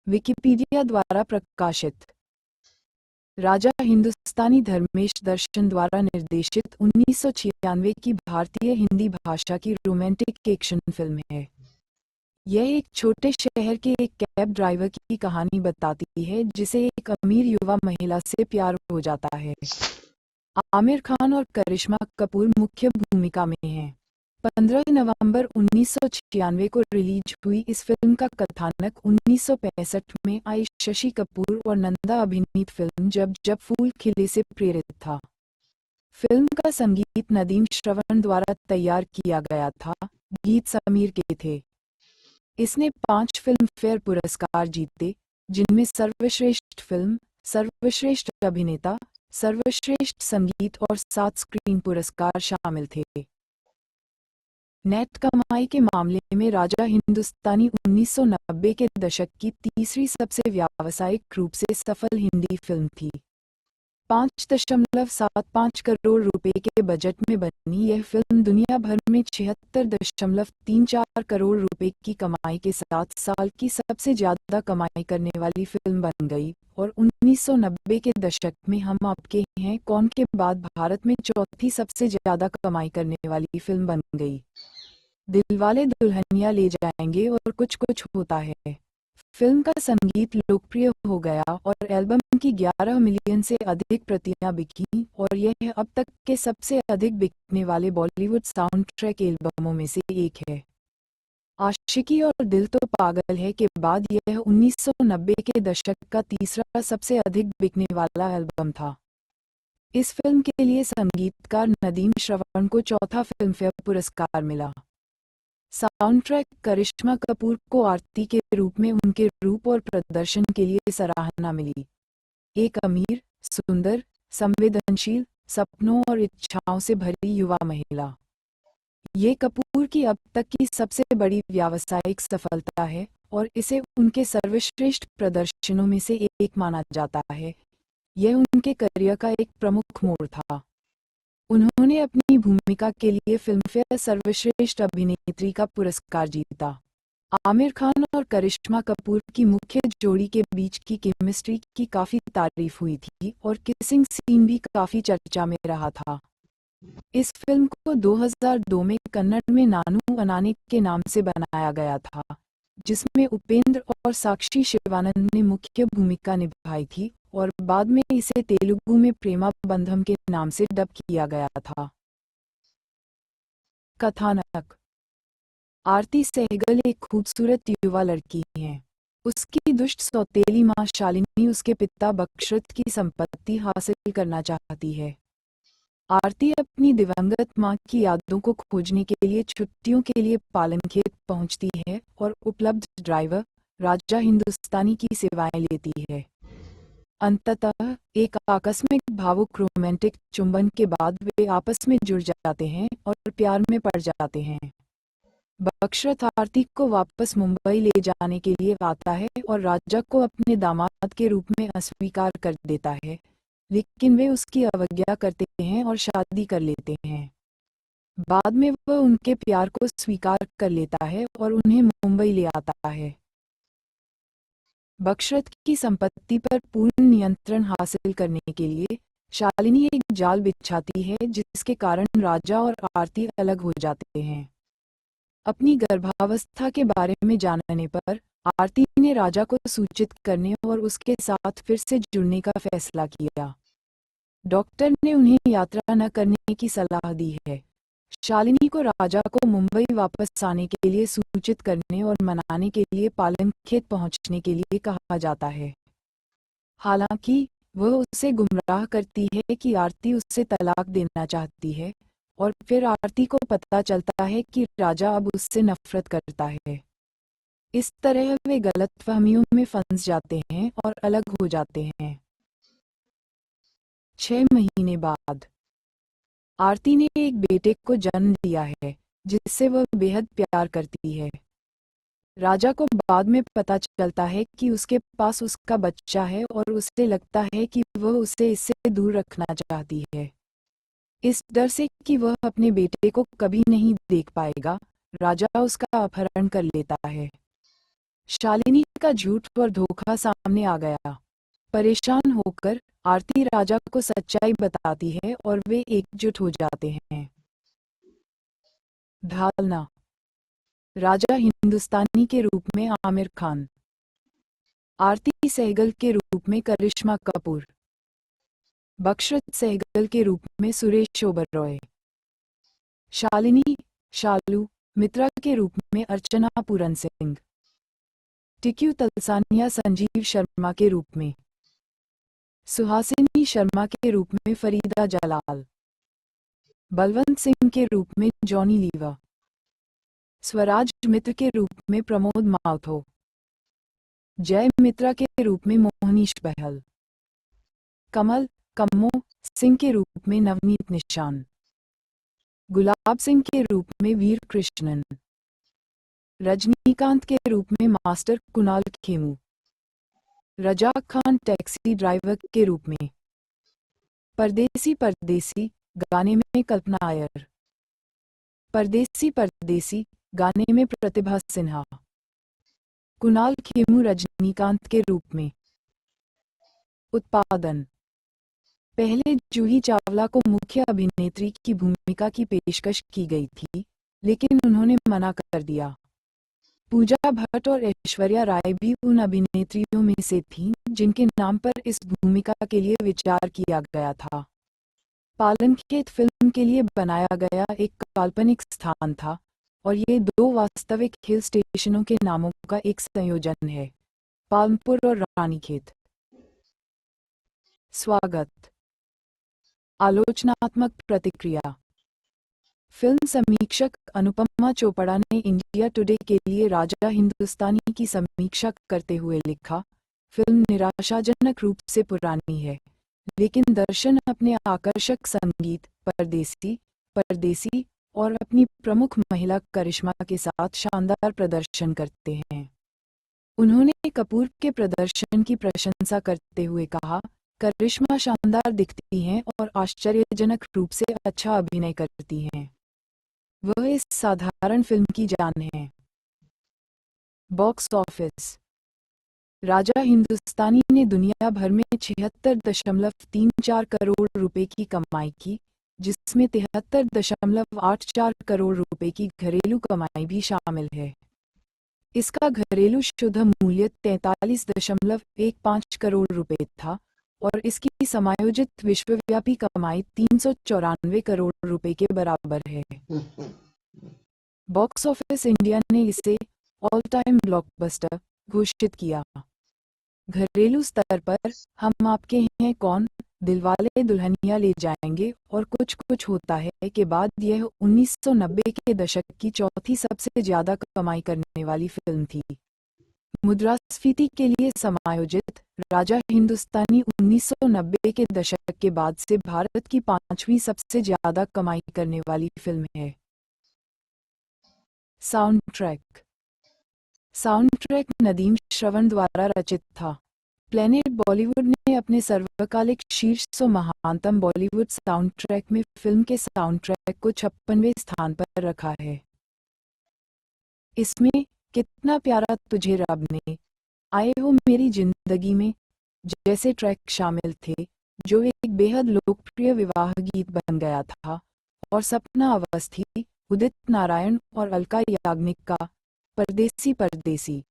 Wikipedia द्वारा प्रकाशित। राजा हिंदुस्तानी धर्मेश दर्शन द्वारा निर्देशित 1996 की भारतीय हिंदी भाषा की रोमांटिक एक्शन फिल्म है। यह एक छोटे शहर के एक कैब ड्राइवर की कहानी बताती है जिसे एक अमीर युवा महिला से प्यार हो जाता है। आमिर खान और करिश्मा कपूर मुख्य भूमिका में हैं। 15 नवंबर 1996 को रिलीज हुई इस फिल्म का कथानक 1965 में आई शशि कपूर और नंदा अभिनीत फिल्म जब जब फूल खिले से प्रेरित था। फिल्म का संगीत नदीम श्रवण द्वारा तैयार किया गया था, गीत समीर के थे। इसने 5 फिल्म फेयर पुरस्कार जीते, जिनमें सर्वश्रेष्ठ फिल्म, सर्वश्रेष्ठ अभिनेता, सर्वश्रेष्ठ संगीत और 7 स्क्रीन पुरस्कार शामिल थे। नेट कमाई के मामले में राजा हिंदुस्तानी 1990 के दशक की तीसरी सबसे व्यावसायिक रूप से सफल हिंदी फिल्म थी। 5.75 करोड़ रुपए के बजट में बनी यह फिल्म दुनिया भर में 76.34 करोड़ रुपए की कमाई के साथ साल की सबसे ज्यादा कमाई करने वाली फिल्म बन गई और 1990 के दशक में हम आपके हैं कौन के बाद भारत में चौथी सबसे ज्यादा कमाई करने वाली फिल्म बन गई। दिलवाले दुल्हनिया ले जाएंगे और कुछ कुछ होता है। फिल्म का संगीत लोकप्रिय हो गया और एल्बम की 11 मिलियन से अधिक प्रतियां बिकीं और यह अब तक के सबसे अधिक बिकने वाले बॉलीवुड साउंड ट्रैक एल्बमों में से एक है। आशिकी और दिल तो पागल है के बाद यह 1990 के दशक का तीसरा सबसे अधिक बिकने वाला एल्बम था। इस फिल्म के लिए संगीतकार नदीम श्रवण को चौथा फिल्मफेयर पुरस्कार मिला। साउंड ट्रैक करिश्मा कपूर को आरती के रूप में उनके रूप और प्रदर्शन के लिए सराहना मिली। एक अमीर, सुंदर, संवेदनशील, सपनों और इच्छाओं से भरी युवा महिला। ये कपूर की अब तक की सबसे बड़ी व्यावसायिक सफलता है और इसे उनके सर्वश्रेष्ठ प्रदर्शनों में से एक माना जाता है। यह उनके करियर का एक प्रमुख मोड़ था। उन्होंने अपनी भूमिका के लिए फिल्मफेयर सर्वश्रेष्ठ अभिनेत्री का पुरस्कार जीता। आमिर खान और करिश्मा कपूर की मुख्य जोड़ी के बीच की केमिस्ट्री की काफी तारीफ हुई थी और किसिंग सीन भी काफी चर्चा में रहा था। इस फिल्म को 2002 में कन्नड़ में नानू अनाने के नाम से बनाया गया था, जिसमें उपेंद्र और साक्षी शिवानंद ने मुख्य भूमिका निभाई थी और बाद में इसे तेलुगु में प्रेमा बंधम के नाम से डब किया गया था। कथानक। आरती सहगल एक खूबसूरत युवा लड़की है। उसकी दुष्ट सौतेली मां शालिनी उसके पिता बक्षरथ की संपत्ति हासिल करना चाहती है। आरती अपनी दिवंगत मां की यादों को खोजने के लिए छुट्टियों के लिए पालनखेत पहुंचती है और उपलब्ध ड्राइवर राजा हिंदुस्तानी की सेवाएं लेती है। अंततः एक आकस्मिक भावुक रोमांटिक चुंबन के बाद वे आपस में जुड़ जाते हैं और प्यार में पड़ जाते हैं। बक्षरथ आरती को वापस मुंबई ले जाने के लिए आता है और राजा को अपने दामाद के रूप में अस्वीकार कर देता है, लेकिन वे उसकी अवज्ञा करते हैं और शादी कर लेते हैं। बाद में वह उनके प्यार को स्वीकार कर लेता है और उन्हें मुंबई ले आता है। बक्षरथ की संपत्ति पर पूर्ण नियंत्रण हासिल करने के लिए शालिनी एक जाल बिछाती है जिसके कारण राजा और आरती अलग हो जाते हैं। अपनी गर्भावस्था के बारे में जानने पर आरती ने राजा को सूचित करने और उसके साथ फिर से जुड़ने का फैसला किया। डॉक्टर ने उन्हें यात्रा न करने की सलाह दी है। शालिनी को राजा को मुंबई वापस आने के लिए सूचित करने और मनाने के लिए पालनखेत पहुंचने के लिए कहा जाता है। हालांकि वह उसे गुमराह करती है कि आरती उससे तलाक देना चाहती है और फिर आरती को पता चलता है कि राजा अब उससे नफरत करता है। इस तरह वे गलतफहमियों में फंस जाते हैं और अलग हो जाते हैं। 6 महीने बाद आरती ने एक बेटे को जन्म दिया है जिससे वह बेहद प्यार करती है। राजा को बाद में पता चलता है कि उसके पास उसका बच्चा है और उसे लगता है कि वह उसे इससे दूर रखना चाहती है। इस डर से कि वह अपने बेटे को कभी नहीं देख पाएगा, राजा उसका अपहरण कर लेता है। शालिनी का झूठ और धोखा सामने आ गया। परेशान होकर आरती राजा को सच्चाई बताती है और वे एकजुट हो जाते हैं। ढालना। राजा हिंदुस्तानी के रूप में आमिर खान, आरती सहगल के रूप में करिश्मा कपूर, बक्षरत सहगल के रूप में सुरेश ओबरॉय, शालिनी शालू मित्रा के रूप में अर्चना पूरन सिंह, टिक्यू तलसानिया संजीव शर्मा के रूप में, सुहासिनी शर्मा के रूप में फरीदा जलाल, बलवंत सिंह के रूप में जॉनी लीवा, स्वराज मित्र के रूप में प्रमोद माथुर, जय मित्रा के रूप में मोहनीश बहल, कमल कम्मो सिंह के रूप में नवनीत निशान, गुलाब सिंह के रूप में वीर कृष्णन, रजनीकांत के रूप में master Kunal Khemu, Razak Khan taxi driver के रूप में, परदेसी परदेसी गाने में कल्पना आयर, परदेसी परदेसी गाने में प्रतिभा सिन्हा, कुणाल खेमू रजनीकांत के रूप में। उत्पादन। पहले जूही चावला को मुख्य अभिनेत्री की भूमिका की पेशकश की गई थी, लेकिन उन्होंने मना कर दिया। पूजा भट्ट और ऐश्वर्या राय भी उन अभिनेत्रियों में से थीं जिनके नाम पर इस भूमिका के लिए विचार किया गया था। पालनखेत फिल्म के लिए बनाया गया एक काल्पनिक स्थान था और ये दो वास्तविक हिल स्टेशनों के नामों का एक संयोजन है, पालमपुर और रानीखेत। स्वागत। आलोचनात्मक प्रतिक्रिया। फिल्म समीक्षक अनुपमा चोपड़ा ने इंडिया टुडे के लिए राजा हिंदुस्तानी की समीक्षा करते हुए लिखा, फिल्म निराशाजनक रूप से पुरानी है, लेकिन दर्शन अपने आकर्षक संगीत, परदेसी और अपनी प्रमुख महिला करिश्मा के साथ शानदार प्रदर्शन करते हैं। उन्होंने कपूर के प्रदर्शन की प्रशंसा करते हुए कहा, करिश्मा शानदार दिखती हैं और आश्चर्यजनक रूप से अच्छा अभिनय करती हैं। वह इस साधारण फिल्म की जान है। Box office. राजा हिंदुस्तानी ने दुनिया भर में 76.34 करोड़ रुपए की कमाई की, जिसमें 73.84 करोड़ रुपए की घरेलू कमाई भी शामिल है। इसका घरेलू शुद्ध मूल्य 43.15 करोड़ रुपए था और इसकी समायोजित विश्वव्यापी कमाई 394 करोड़ रुपए के बराबर है। बॉक्स ऑफिस इंडिया ने इसे ऑल टाइम ब्लॉकबस्टर घोषित किया। घरेलू स्तर पर हम आपके हैं कौन, दिलवाले दुल्हनिया ले जाएंगे और कुछ कुछ होता है के बाद यह 1990 के दशक की चौथी सबसे ज्यादा कमाई करने वाली फिल्म थी। मुद्रास्फीति के लिए समायोजित राजा हिंदुस्तानी 1990 के दशक के बाद से भारत की 5वीं सबसे ज्यादा कमाई करने वाली फिल्म है। साउंड ट्रैक नदीम श्रवण द्वारा रचित था। प्लेनेट बॉलीवुड ने अपने सर्वकालिक शीर्ष 100 महानतम बॉलीवुड साउंड ट्रैक में फिल्म के साउंड ट्रैक को 56वें स्थान पर रखा है। इसमें कितना प्यारा तुझे रब ने, आए हो मेरी जिंदगी में जैसे ट्रैक शामिल थे, जो एक बेहद लोकप्रिय विवाह गीत बन गया था, और सपना अवस्थी, उदित नारायण और अलका याग्निक का परदेसी,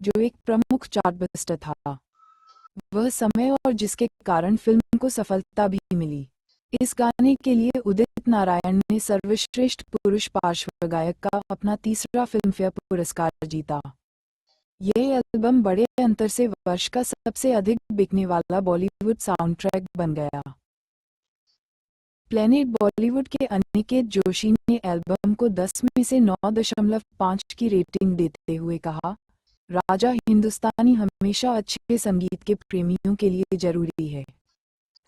जो एक प्रमुख चार्टबस्टर था। वह समय और जिसके कारण फिल्म को सफलता भी मिली। इस गाने के लिए उदित नारायण ने सर्वश्रेष्ठ पुरुष पार्श्व गायक का अपना तीसरा फिल्मफेयर पुरस्कार जीता। यह एल्बम बड़े अंतर से वर्ष का सबसे अधिक बिकने वाला बॉलीवुड साउंड ट्रैक बन गया। प्लेनेट बॉलीवुड के अनिकेत जोशी ने एल्बम को 10 में से 9.5 की रेटिंग देते हुए कहा, राजा हिंदुस्तानी हमेशा अच्छे संगीत के प्रेमियों के लिए जरूरी है।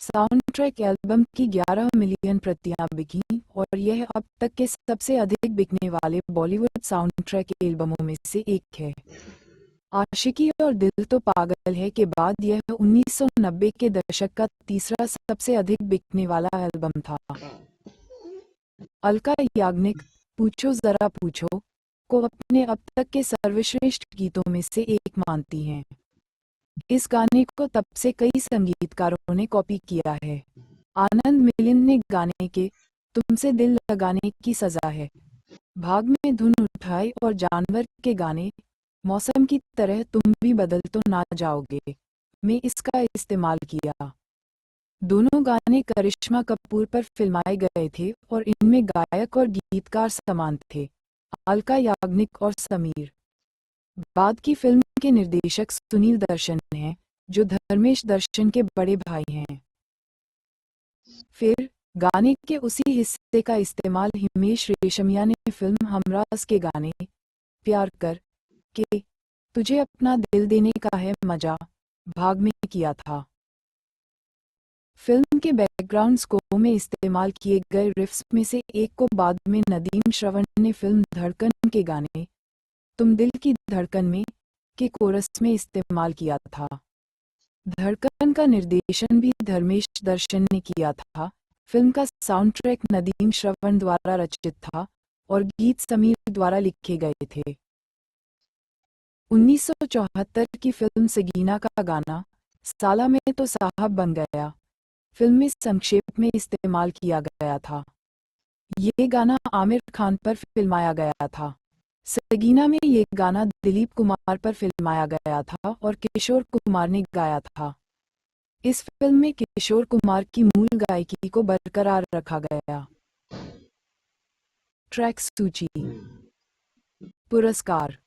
साउंड ट्रैक एल्बम की 11 मिलियन प्रतियां बिकी और यह अब तक के सबसे अधिक बिकने वाले बॉलीवुड साउंड ट्रैक एल्बमों में से एक है। आशिकी और दिल तो पागल है के बाद यह 1990 के दशक का तीसरा सबसे अधिक बिकने वाला एल्बम था। अलका याग्निक, पूछो जरा पूछो, को अपने अब तक के सर्वश्रेष्ठ गीतों में से एक मानती हैं। इस गाने को तब से कई संगीतकारों ने कॉपी किया है। आनंद मिलिंद ने गाने के तुमसे दिल लगाने की सजा है भाग में धुन उठाई और जानवर के गाने मौसम की तरह तुम भी बदल तो ना जाओगे में इसका इस्तेमाल किया। दोनों गाने करिश्मा कपूर पर फिल्माए गए थे और इनमें गायक और गीतकार समान थे, अलका याग्निक और समीर। बाद की फिल्म के निर्देशक सुनील दर्शन हैं, जो धर्मेश दर्शन के बड़े भाई हैं। फिर गाने के उसी हिस्से का इस्तेमाल हिमेश रेशमिया ने फिल्म हमराज के गाने प्यार कर के तुझे अपना दिल देने का है मजा भाग में किया था। फिल्म के बैकग्राउंड स्कोर में इस्तेमाल किए गए रिफ्स में से एक को बाद में नदीम श्रवण ने फिल्म धड़कन के गाने तुम दिल की धड़कन में के कोरस में इस्तेमाल किया था। धड़कन का निर्देशन भी धर्मेश दर्शन ने किया था। फिल्म का साउंड ट्रैक नदीम श्रवण द्वारा रचित था और गीत समीर द्वारा लिखे गए थे। 1974 की फिल्म सगीना का गाना साला में तो साहब बन गया फिल्म में संक्षेप में इस्तेमाल किया गया था। ये गाना आमिर खान पर फिल्माया गया था। सगीना में ये गाना दिलीप कुमार पर फिल्माया गया था और किशोर कुमार ने गाया था। इस फिल्म में किशोर कुमार की मूल गायकी को बरकरार रखा गया। ट्रैक सूची। पुरस्कार।